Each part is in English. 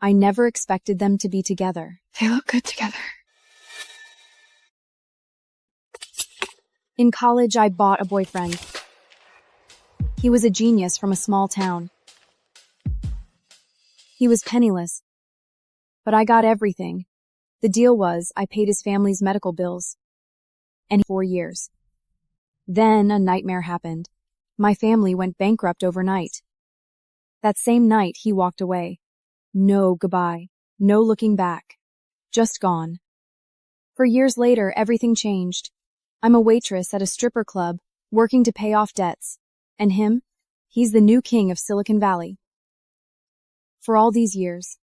I never expected them to be together. They look good together. In college, I bought a boyfriend. He was a genius from a small town. He was penniless, but I got everything. The deal was I paid his family's medical bills. And 4 years. Then a nightmare happened. My family went bankrupt overnight. That same night, he walked away. No goodbye. No looking back. Just gone. For years later, everything changed. I'm a waitress at a stripper club, working to pay off debts. And him? He's the new king of Silicon Valley. For all these years,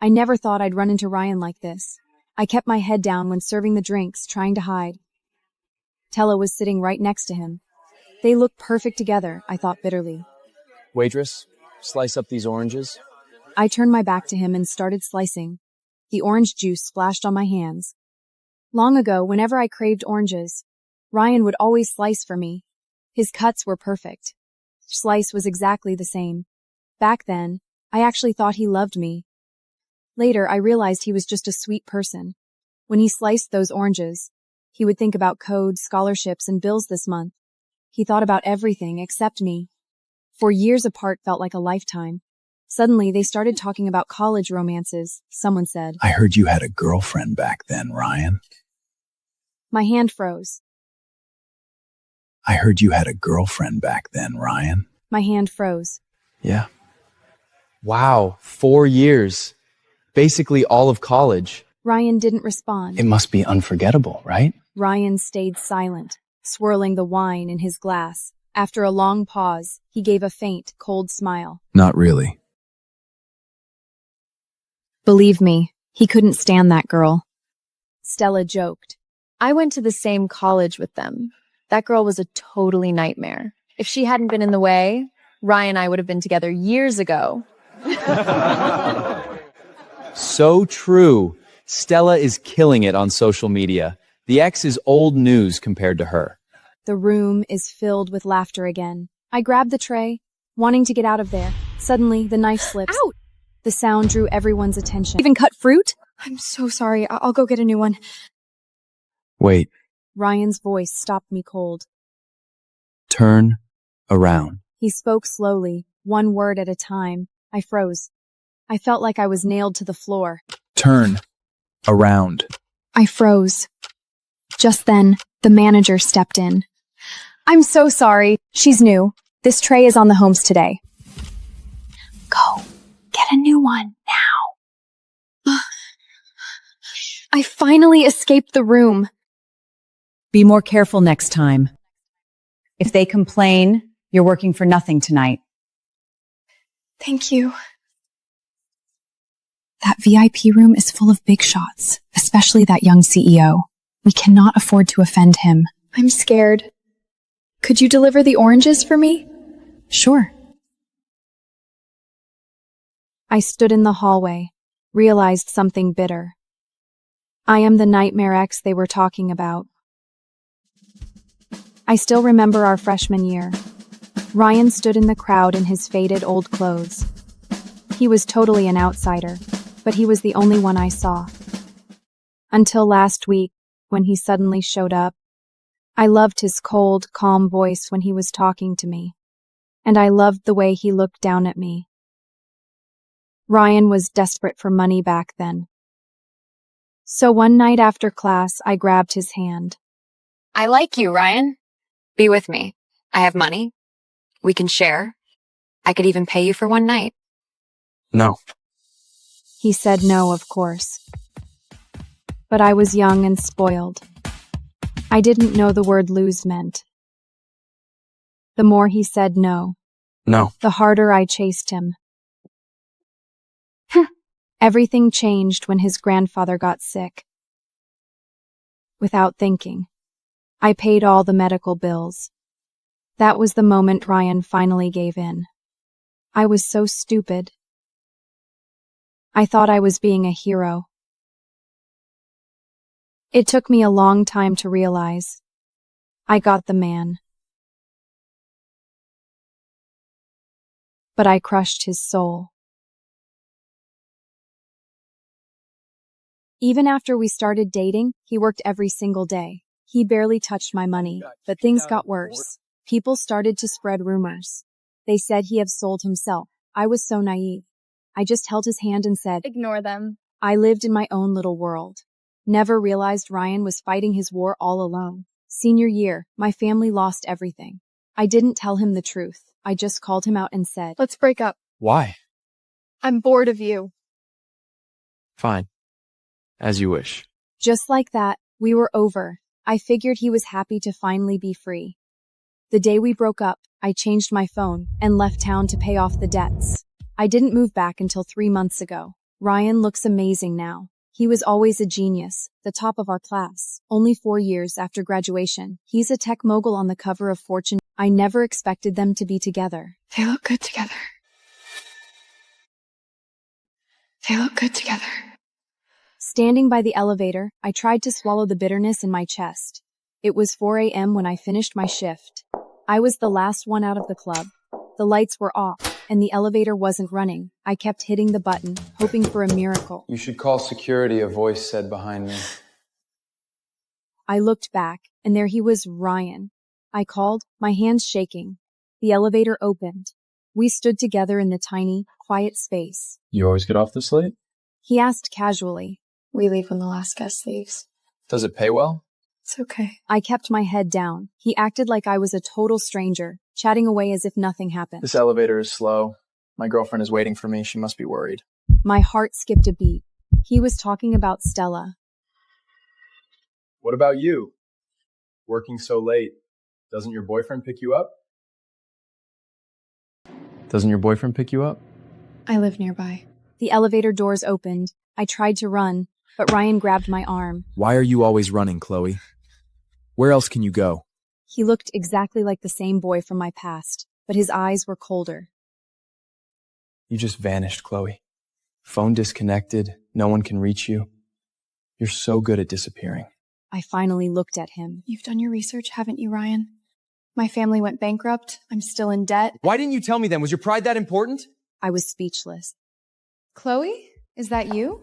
I never thought I'd run into Ryan like this. I kept my head down when serving the drinks, trying to hide. Tella was sitting right next to him. They looked perfect together, I thought bitterly. Waitress, slice up these oranges. I turned my back to him and started slicing. The orange juice splashed on my hands. Long ago, whenever I craved oranges, Ryan would always slice for me. His cuts were perfect. Slice was exactly the same. Back then, I actually thought he loved me. Later, I realized he was just a sweet person. When he sliced those oranges, he would think about codes, scholarships, and bills this month. He thought about everything except me. 4 years apart felt like a lifetime. Suddenly, they started talking about college romances. Someone said, I heard you had a girlfriend back then, Ryan. My hand froze. I heard you had a girlfriend back then, Ryan. My hand froze. Yeah. Wow, 4 years. Basically all of college. Ryan didn't respond. It must be unforgettable, right? Ryan stayed silent, swirling the wine in his glass. After a long pause, he gave a faint, cold smile. Not really. Believe me, he couldn't stand that girl. Stella joked. I went to the same college with them. That girl was a totally nightmare. If she hadn't been in the way, Ryan and I would have been together years ago. So true. Stella is killing it on social media. The ex is old news compared to her. The room is filled with laughter again. I grabbed the tray, wanting to get out of there. Suddenly, the knife slips. Out! The sound drew everyone's attention. Even cut fruit? I'm so sorry. I'll go get a new one. Wait. Ryan's voice stopped me cold. Turn around. He spoke slowly, one word at a time. I froze. I felt like I was nailed to the floor. Turn around. I froze. Just then, the manager stepped in. I'm so sorry. She's new. This tray is on the homes today. Go. Get a new one, now. I finally escaped the room. Be more careful next time. If they complain, you're working for nothing tonight. Thank you. That VIP room is full of big shots, especially that young CEO. We cannot afford to offend him. I'm scared. Could you deliver the oranges for me? Sure. I stood in the hallway, realized something bitter. I am the nightmare ex they were talking about. I still remember our freshman year. Ryan stood in the crowd in his faded old clothes. He was totally an outsider, but he was the only one I saw. Until last week, when he suddenly showed up. I loved his cold, calm voice when he was talking to me. And I loved the way he looked down at me. Ryan was desperate for money back then. So one night after class, I grabbed his hand. I like you, Ryan. Be with me. I have money. We can share. I could even pay you for one night. No. He said no, of course. But I was young and spoiled. I didn't know the word lose meant. The more he said no, the harder I chased him. Everything changed when his grandfather got sick. Without thinking, I paid all the medical bills. That was the moment Ryan finally gave in. I was so stupid. I thought I was being a hero. It took me a long time to realize. I got the man. But I crushed his soul. Even after we started dating, he worked every single day. He barely touched my money, but things got worse. People started to spread rumors. They said he had sold himself. I was so naive. I just held his hand and said, Ignore them. I lived in my own little world. Never realized Ryan was fighting his war all alone. Senior year, my family lost everything. I didn't tell him the truth. I just called him out and said, Let's break up. Why? I'm bored of you. Fine. As you wish. Just like that, we were over. I figured he was happy to finally be free. The day we broke up, I changed my phone and left town to pay off the debts. I didn't move back until 3 months ago. Ryan looks amazing now. He was always a genius, the top of our class. Only 4 years after graduation, he's a tech mogul on the cover of Fortune. I never expected them to be together. They look good together. They look good together. Standing by the elevator, I tried to swallow the bitterness in my chest. It was 4 a.m. when I finished my shift. I was the last one out of the club. The lights were off, and the elevator wasn't running. I kept hitting the button, hoping for a miracle. You should call security, a voice said behind me. I looked back, and there he was, Ryan. I called, my hands shaking. The elevator opened. We stood together in the tiny, quiet space. You always get off this late? He asked casually. We leave when the last guest leaves. Does it pay well? It's okay. I kept my head down. He acted like I was a total stranger, chatting away as if nothing happened. This elevator is slow. My girlfriend is waiting for me. She must be worried. My heart skipped a beat. He was talking about Stella. What about you? Working so late. Doesn't your boyfriend pick you up? Doesn't your boyfriend pick you up? I live nearby. The elevator doors opened. I tried to run, but Ryan grabbed my arm. Why are you always running, Chloe? Where else can you go? He looked exactly like the same boy from my past, but his eyes were colder. You just vanished, Chloe. Phone disconnected. No one can reach you. You're so good at disappearing. I finally looked at him. You've done your research, haven't you, Ryan? My family went bankrupt. I'm still in debt. Why didn't you tell me then? Was your pride that important? I was speechless. Chloe? Is that you?